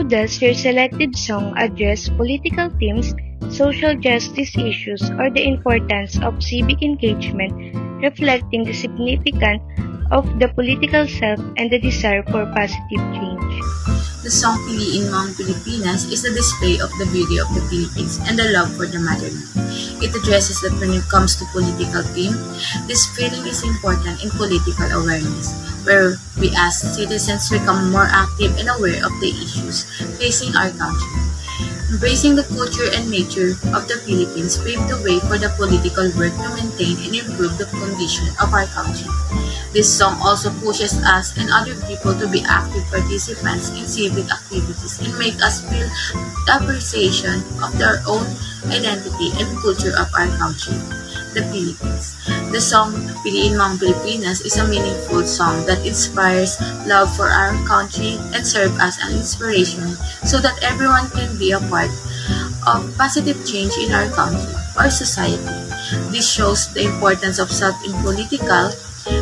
does your selected song address political themes, social justice issues, or the importance of civic engagement, reflecting the significance of the political self and the desire for positive change? The song Piliin Mo ang Pilipinas is a display of the beauty of the Philippines and the love for the motherland. It addresses that when it comes to political theme, this feeling is important in political awareness, where we as citizens become more active and aware of the issues facing our country. Embracing the culture and nature of the Philippines paved the way for the political work to maintain and improve the condition of our country. This song also pushes us and other people to be active participants in civic activities and make us feel the appreciation of their own identity and culture of our country, the Philippines. The song Piliin Mo ang Pilipinas is a meaningful song that inspires love for our country and serves as an inspiration so that everyone can be a part of positive change in our country or society. This shows the importance of self in political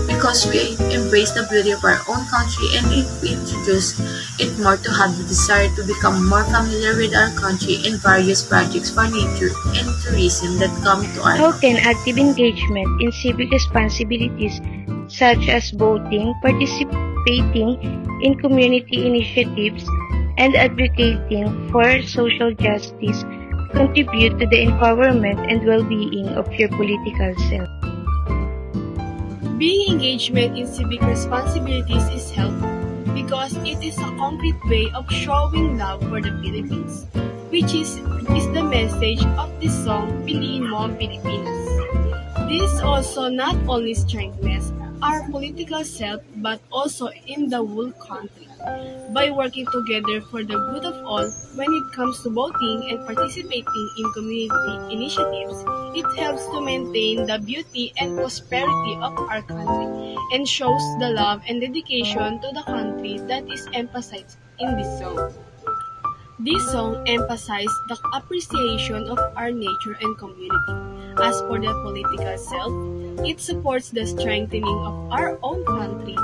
because we embrace the beauty of our own country and we introduce it more to have the desire to become more familiar with our country in various projects for nature and tourism that come to our How can active engagement in civic responsibilities such as voting, participating in community initiatives, and advocating for social justice contribute to the empowerment and well-being of your political self? Being engagement in civic responsibilities is helpful because it is a concrete way of showing love for the Philippines, which is the message of this song, Piliin Mo ang Pilipinas. This also not only strengthens our political self but also in the whole country. By working together for the good of all when it comes to voting and participating in community initiatives, it helps to maintain the beauty and prosperity of our country and shows the love and dedication to the country that is emphasized in this song. This song emphasizes the appreciation of our nature and community. As for the political self, it supports the strengthening of our own country.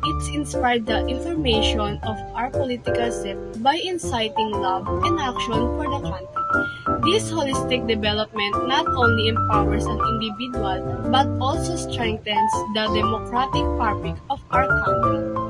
It inspired the information of our political self by inciting love and action for the country. This holistic development not only empowers an individual but also strengthens the democratic fabric of our country.